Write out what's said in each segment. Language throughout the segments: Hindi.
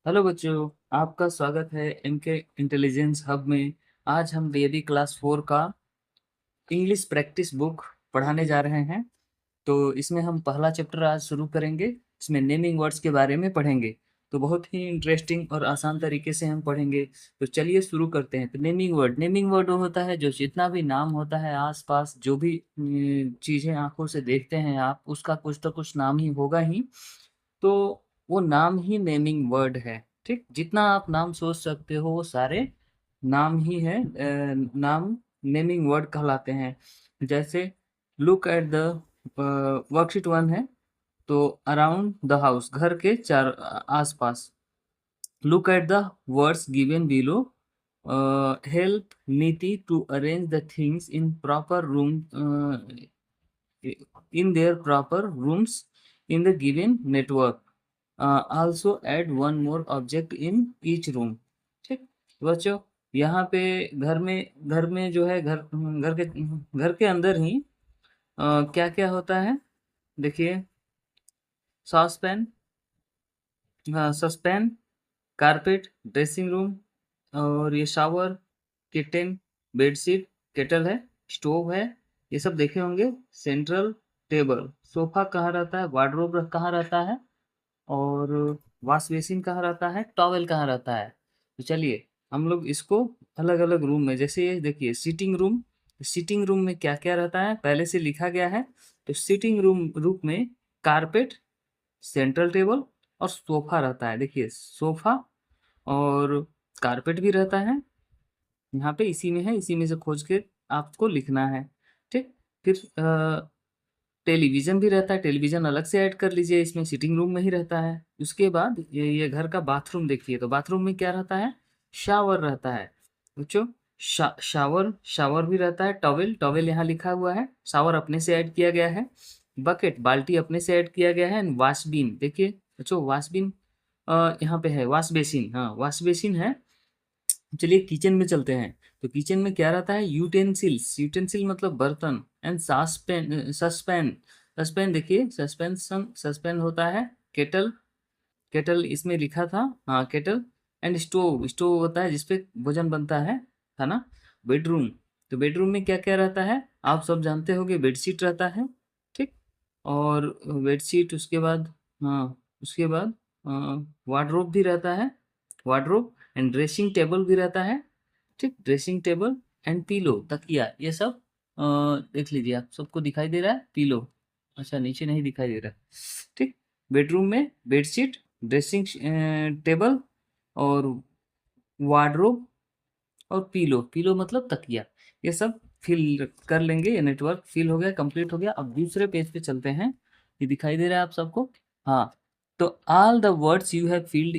हेलो बच्चों, आपका स्वागत है इनके इंटेलिजेंस हब में। आज हम बेबी क्लास 4 का इंग्लिश प्रैक्टिस बुक पढ़ाने जा रहे हैं। तो इसमें हम पहला चैप्टर आज शुरू करेंगे। इसमें नेमिंग वर्ड्स के बारे में पढ़ेंगे। तो बहुत ही इंटरेस्टिंग और आसान तरीके से हम पढ़ेंगे। तो चलिए शुरू करते हैं। तो नेमिंग वर्ड वो होता है जो जितना भी नाम होता है आसपास, जो भी चीजें आंखों से देखते हैं आप, उसका कुछ तो कुछ नाम ही होगा ही। तो वो नाम ही नेमिंग वर्ड है। ठीक, जितना आप नाम सोच सकते हो वो सारे नाम ही है। नाम नेमिंग वर्ड कहलाते हैं। जैसे लुक एट द वर्कशीट 1 है। तो अराउंड द हाउस, घर के चार आसपास। Look at the words given below. Help Niti to arrange the things in proper room, in their proper rooms in the given network. Also add one more object in each room. ठीक बच्चों, यहाँ पे घर में जो है, घर के अंदर ही क्या क्या होता है देखिए। Sauce pan, saucepan, carpet, dressing room, और ये शावर, किचन, बेडशीट, केटल है, स्टोव है, ये सब देखे होंगे। सेंट्रल टेबल, सोफा कहाँ रहता है, वार्डरोब कहाँ रहता है, और वॉश बेसिन कहाँ रहता है, टॉवेल कहाँ रहता है। तो चलिए हम लोग इसको अलग अलग रूम में, जैसे ये देखिए सीटिंग रूम। सीटिंग रूम में क्या क्या रहता है पहले से लिखा गया है। तो सीटिंग रूम में कारपेट, सेंट्रल टेबल और सोफा रहता है। देखिए सोफा और कारपेट भी रहता है। यहाँ पे इसी में है, इसी में से खोज के आपको लिखना है। ठीक, फिर टेलीविजन भी रहता है। टेलीविजन अलग से ऐड कर लीजिए, इसमें सिटिंग रूम में ही रहता है। उसके बाद ये घर का बाथरूम देखिए। तो बाथरूम में क्या रहता है, शावर रहता है बच्चों। शावर भी रहता है। टॉवेल, टॉवेल यहाँ लिखा हुआ है, शावर अपने से ऐड किया गया है। बकेट, बाल्टी अपने से ऐड किया गया है। एंड वॉश बीन देखिए बच्चों, वॉश बीन यहाँ पे है। वॉश बेसिन, हाँ वॉश बेसिन है। चलिए किचन में चलते हैं। तो किचन में क्या रहता है, यूटेंसिल्स, यूटेंसिल मतलब बर्तन। एंड सस्पेन, सस्पेन देखिए, सस्पेंशन, सस्पेन होता है। केटल, केटल इसमें लिखा था, हाँ केटल। एंड स्टोव, स्टोव होता है जिसपे भोजन बनता है ना। बेडरूम, तो बेडरूम में क्या क्या रहता है आप सब जानते होंगे। बेडशीट रहता है, ठीक। और बेडशीट, उसके बाद, हाँ उसके बाद वार्डरोब भी रहता है, वार्डरोब। एंड ड्रेसिंग टेबल भी रहता है, ठीक। ड्रेसिंग टेबल एंड पीलो, तकिया, ये सब अ, देख लीजिए। आप सबको दिखाई दे रहा है पीलो, अच्छा नीचे नहीं दिखाई दे रहा, ठीक। बेडरूम में बेडशीट, ड्रेसिंग टेबल और वार्डरोब और पीलो, पीलो मतलब तकिया, ये सब फिल कर लेंगे। ये नेटवर्क फिल हो गया, कंप्लीट हो गया। अब दूसरे पेज पे चलते हैं। ये दिखाई दे रहा है आप सबको, हाँ। तो all the words you have field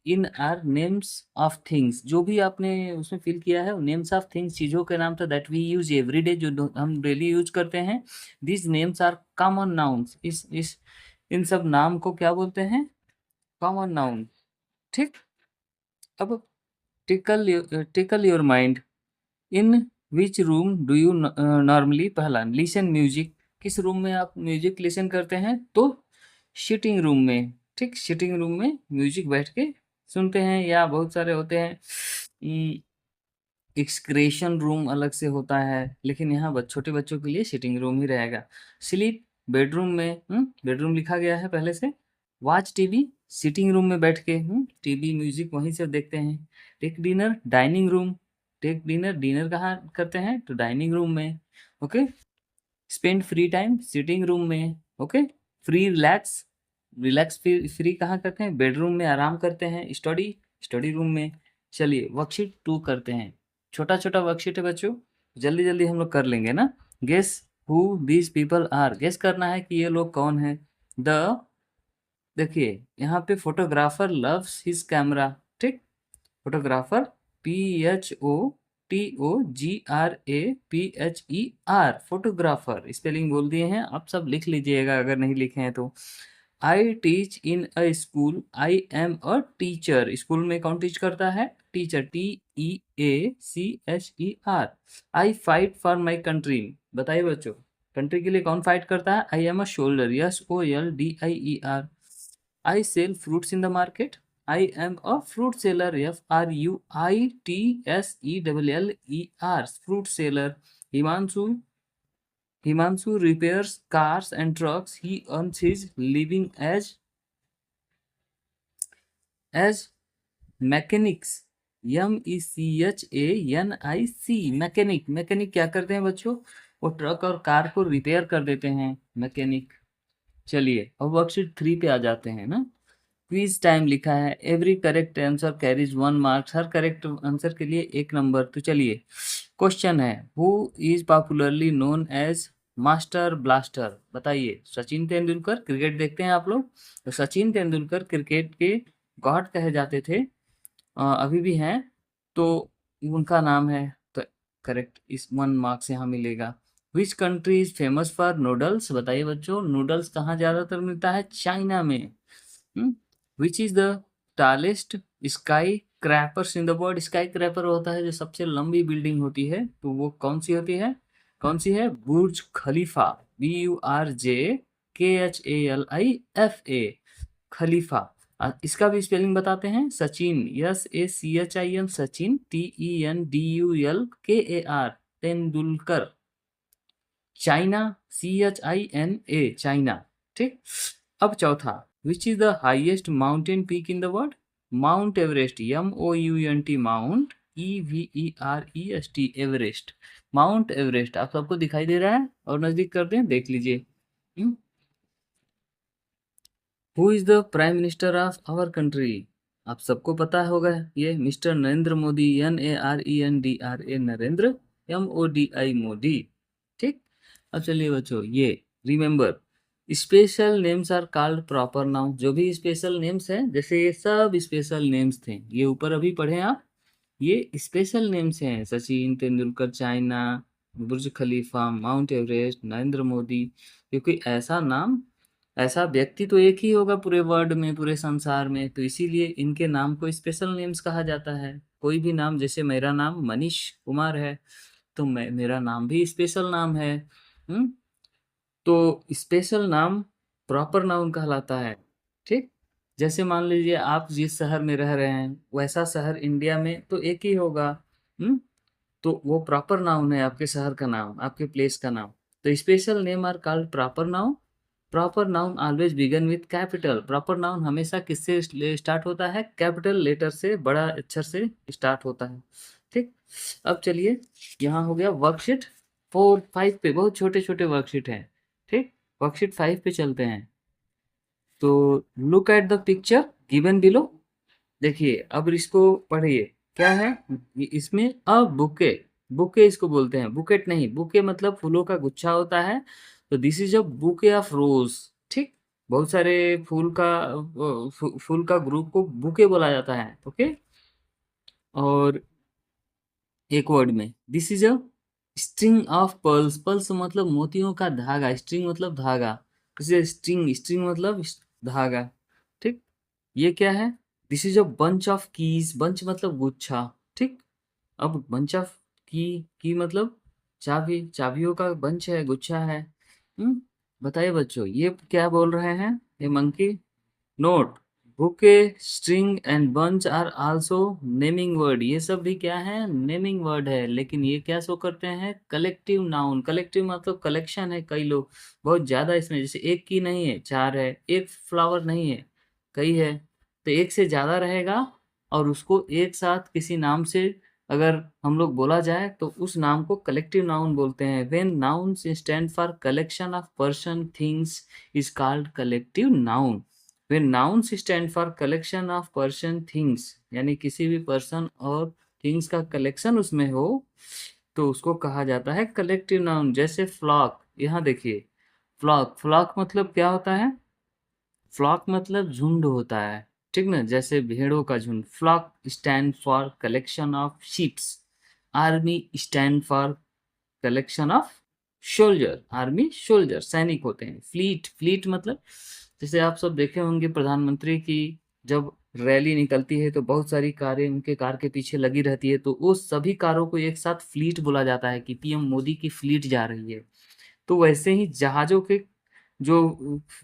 in are names of things. जो भी आपने उसमें फिल किया है वो नेम्स ऑफ थिंग्स, चीजों के नाम था। That we use every day, जो हम डेली यूज करते हैं। This names are common nouns. इस इन सब नाम को क्या बोलते हैं, कॉमन नाउन, ठीक। अब tackle your mind. In which room do you normally, पहला लिसन म्यूजिक, किस रूम में आप म्यूजिक लिसन करते हैं। तो सिटिंग रूम में, ठीक। सिटिंग रूम में म्यूजिक बैठ के सुनते हैं। या बहुत सारे होते हैं, एक्सक्रेशन रूम अलग से होता है, लेकिन यहाँ छोटे बच्चों के लिए सिटिंग रूम ही रहेगा। स्लीप, बेडरूम में, बेडरूम लिखा गया है पहले से। वॉच टीवी, सिटिंग रूम में बैठ के टीवी म्यूजिक वहीं से देखते हैं। Take dinner, dining room. Take dinner, dinner कहाँ करते हैं, तो डाइनिंग रूम में, okay. Spend free time, sitting room में, okay. Free relax, relax free free कहाँ करते हैं, बेडरूम में आराम करते हैं। स्टडी, स्टडी रूम में। चलिए वर्कशीट 2 करते हैं। छोटा छोटा वर्कशीट है बच्चों, जल्दी जल्दी हम लोग कर लेंगे ना। Guess who these people are, guess करना है कि ये लोग कौन है। द, देखिए यहाँ पे फोटोग्राफर लव्स हिज कैमरा, ठीक। फोटोग्राफर, PHOTOGRAPHER, फोटोग्राफर, स्पेलिंग बोल दिए हैं, आप सब लिख लीजिएगा अगर नहीं लिखे हैं तो। I teach in a school, I am a teacher. School में कौन टीच करता है, teacher, TEACHER। I fight for my country, बताइए बच्चों, कंट्री के लिए कौन फाइट करता है। I am a shoulder, SOLDIER। I sell fruits in the market. I am a fruit seller. FRUITSELLER. Fruit seller. Himanshu repairs cars and trucks. He earns his living as mechanics. MECHANIC. Mechanic क्या करते हैं बच्चों? वो ट्रक और कार को रिपेयर कर देते हैं, मैकेनिक। चलिए अब वर्कशीट 3 पे आ जाते हैं ना। क्विज टाइम लिखा है। Every correct answer carries 1 marks. हर करेक्ट आंसर के लिए 1 नंबर। तो चलिए क्वेश्चन है, who is popularly known as master blaster? बताइए। सचिन तेंदुलकर। क्रिकेट देखते हैं आप लोग? तो सचिन तेंदुलकर क्रिकेट के गॉड कहे जाते थे, अभी भी हैं, तो उनका नाम है। तो करेक्ट, इस 1 मार्क्स यहाँ मिलेगा। Which country is famous for noodles? बताइए बच्चों, नूडल्स कहाँ ज्यादातर मिलता है? चाइना में। Which is the tallest skyscrapers in the world? Skyscraper होता है जो सबसे लंबी बिल्डिंग होती है, तो वो कौन सी होती है? कौन सी है? बुर्ज खलीफा। BURJKHALIFA, खलीफा। इसका भी स्पेलिंग बताते हैं। Sachin, SACHIN, Sachin, TENDULKAR, Tendulkar. China, CHINA, China. ठीक। अब चौथा, विच is the highest mountain peak in the world? Mount Everest. MOUNT, mount, EVEREST, Everest. Mount Everest आप सबको दिखाई दे रहा है? और नजदीक करते हैं, देख लीजिए। Who is the prime minister of our country? आप सबको पता होगा, ये mister Narendra Modi. NARENDRA, Narendra. MODI, Modi. ठीक। अब चलिए बच्चों, ये remember, special names are called proper noun. जो भी स्पेशल नेम्स हैं, जैसे ये सब स्पेशल नेम्स थे, ये ऊपर अभी पढ़े आप, ये स्पेशल नेम्स हैं। सचिन तेंदुलकर, चाइना, बुर्ज खलीफा, माउंट एवरेस्ट, नरेंद्र मोदी। क्योंकि ऐसा नाम, ऐसा व्यक्ति तो एक ही होगा पूरे वर्ल्ड में, पूरे संसार में, तो इसीलिए इनके नाम को स्पेशल नेम्स कहा जाता है। कोई भी नाम, जैसे मेरा नाम मनीष कुमार है, तो मेरा नाम भी स्पेशल नाम है। तो स्पेशल नाम प्रॉपर नाउन कहलाता है। ठीक। जैसे मान लीजिए आप जिस शहर में रह रहे हैं, वैसा शहर इंडिया में तो एक ही होगा। तो वो प्रॉपर नाउन है, आपके शहर का नाम, आपके प्लेस का नाम। तो special name are called proper noun. Proper noun always begin with capital. Proper noun हमेशा किससे स्टार्ट होता है? कैपिटल लेटर से, बड़ा अक्षर से स्टार्ट होता है। ठीक। अब चलिए, यहाँ हो गया वर्कशीट 5 पे, बहुत छोटे छोटे वर्कशीट हैं। ठीक। वर्कशीट 5 पे चलते हैं। तो look at the picture given below. देखिए, अब इसको पढ़िए। क्या है इसमें? A bouquet. बुके इसको बोलते हैं, बुकेट नहीं। बुके मतलब फूलों का गुच्छा होता है। तो this is a bouquet of रोज। ठीक। बहुत सारे फूल का ग्रुप को बुके बोला जाता है। ओके। और एक वर्ड में, this is a string of pearls. Pearls मतलब मोतियों का धागा, स्ट्रिंग मतलब धागा, स्ट्रिंग, स्ट्रिंग मतलब धागा। ठीक। ये क्या है? This is a bunch of keys. Bunch मतलब गुच्छा। ठीक। अब बंच ऑफ की मतलब चाबी, चाबियों का बंच है, गुच्छा है। बताइए बच्चों, ये क्या बोल रहे हैं? ये monkey. Note, bouquet, string and bunch are also naming word. ये सब भी क्या है? नेमिंग वर्ड है। लेकिन ये क्या शो करते हैं? Collective noun. कलेक्टिव मतलब कलेक्शन है, कई लोग, बहुत ज्यादा इसमें। जैसे एक की नहीं है, 4 है। एक फ्लावर नहीं है, कई है। तो एक से ज्यादा रहेगा, और उसको एक साथ किसी नाम से अगर हम लोग बोला जाए, तो उस नाम को कलेक्टिव नाउन बोलते हैं। When nouns stand for collection of person things is called collective noun. When nouns stand for collection of person things, यानी किसी भी पर्सन और थिंग्स का कलेक्शन उसमें हो, तो उसको कहा जाता है कलेक्टिव नाउन। जैसे फ्लॉक, यहाँ देखिए, फ्लॉक, फ्लॉक मतलब क्या होता है? फ्लॉक मतलब झुंड होता है। ठीक ना? जैसे भेड़ों का झुंड। Flock stand for collection of ships. Army stand for collection of soldier. Army soldier सैनिक होते हैं। फ्लीट, फ्लीट मतलब, जैसे आप सब देखे होंगे प्रधानमंत्री की जब रैली निकलती है, तो बहुत सारी कारें उनके कार के पीछे लगी रहती है, तो वो सभी कारों को एक साथ फ्लीट बोला जाता है कि PM मोदी की फ्लीट जा रही है। तो वैसे ही जहाजों के जो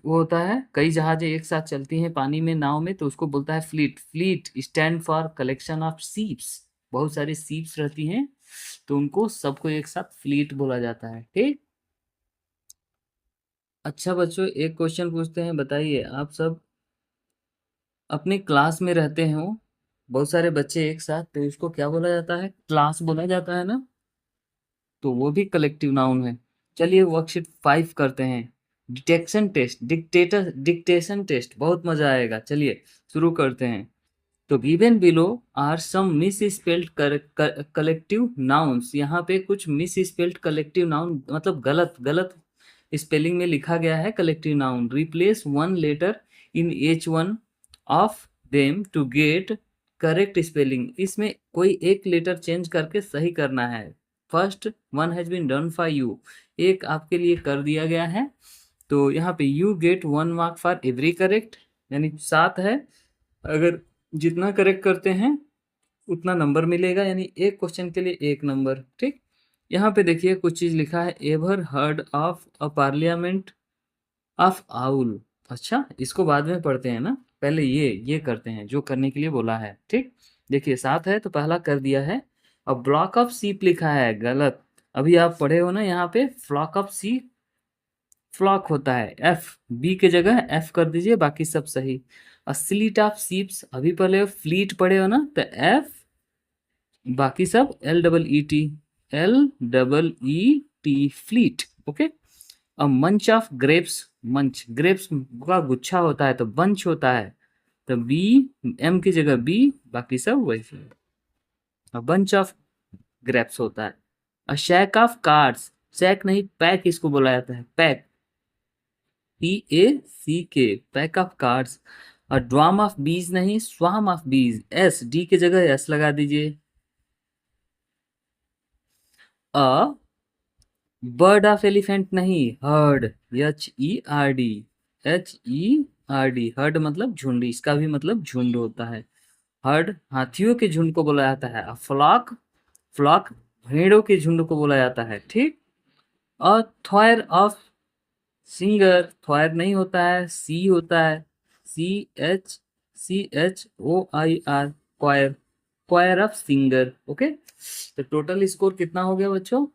वो होता है, कई जहाजें एक साथ चलती हैं पानी में, नाव में, तो उसको बोलता है fleet. Fleet stand for collection of ships. बहुत सारी सीप्स रहती हैं, तो उनको सबको एक साथ फ्लीट बोला जाता है। ठीक। अच्छा बच्चों, एक क्वेश्चन पूछते हैं, बताइए आप सब अपनी क्लास में रहते हो, बहुत सारे बच्चे एक साथ, तो इसको क्या बोला जाता है? क्लास बोला जाता है ना, तो वो भी कलेक्टिव नाउन है। चलिए वर्कशीट 5 करते हैं। डिटेक्शन टेस्ट, डिक्टेशन टेस्ट, बहुत मजा आएगा। चलिए शुरू करते हैं। तो given below are some misspelled collective nouns. यहाँ पे कुछ मिस स्पेल्ड कलेक्टिव नाउन, मतलब गलत गलत स्पेलिंग में लिखा गया है collective noun. Replace one letter in each one of them to get correct spelling. इसमें कोई एक लेटर चेंज करके सही करना है। First one has been done for you, एक आपके लिए कर दिया गया है। तो यहाँ पे you get 1 mark for every correct, यानी 7 है। अगर जितना करेक्ट करते हैं उतना नंबर मिलेगा, यानी एक क्वेश्चन के लिए 1 नंबर। ठीक। यहाँ पे देखिए कुछ चीज लिखा है, ever heard of a parliament of owl. अच्छा, इसको बाद में पढ़ते हैं ना, पहले ये करते हैं जो करने के लिए बोला है। ठीक। देखिए 7 है तो पहला कर दिया है। अब ब्लॉक ऑफ सीप लिखा है, गलत। अभी आप पढ़े हो ना, यहाँ पे फ्लॉक ऑफ सी, फ्लॉक होता है एफ, बी के जगह एफ कर दीजिए, बाकी सब सही। स्लीट ऑफ सीप्स, अभी पहले फ्लीट पढ़े हो ना, तो एफ, बाकी सब L double E T, L double E T, fleet. Okay. अब मंच ऑफ ग्रेप्स, मंच ग्रेप्स का गुच्छा होता है तो बंच होता है, तो बी, एम की जगह बी, बाकी सब वैसे। बंच ऑफ ग्रेप्स होता है। अ शैक ऑफ कार्ड्स, शैक नहीं पैक इसको बोला जाता है, पैक, पी ए सी के, पैक ऑफ कार्ड्स। और ड्वाम ऑफ बीज नहीं, स्वाम ऑफ बीज, एस, डी की जगह एस लगा दीजिए। अ बर्ड ऑफ एलिफेंट नहीं, heard, H E R D, H E R D, heard मतलब झुंड, इसका भी मतलब झुंड होता है। हर्ड हाथियों के झुंड को बोला जाता है। फ्लॉक, फ्लॉक भेड़ों के झुंड को बोला जाता है। ठीक। और थ्वायर ऑफ सिंगर, थ्वायर नहीं होता है, सी होता है, C H, C H O I R, choir, choir of singer. Okay. तो टोटल स्कोर कितना हो गया बच्चों?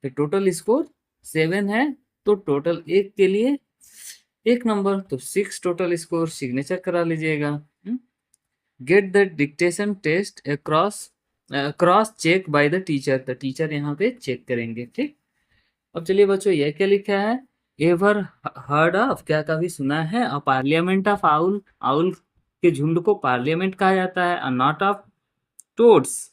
तो टोटल स्कोर 7 है, तो टोटल एक के लिए 1 नंबर, तो 6 टोटल स्कोर। सिग्नेचर करा लीजिएगा। Get the dictation test across, cross check by the teacher, तो टीचर यहाँ पे चेक करेंगे। ठीक। अब चलिए बच्चों, ये क्या लिखा है? एवर हर्ड ऑफ, क्या कभी सुना है? अ पार्लियामेंट ऑफ आउल, आउल के झुंड को पार्लियामेंट कहा जाता है। A not of toads,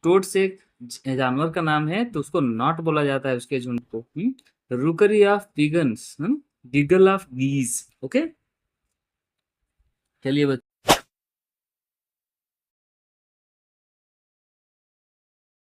toads एक जानवर का नाम है, तो उसको नॉट बोला जाता है उसके झुंड को। रुकरी ऑफ पिगन्स, गिगल ऑफ गीज। ओके। चलिए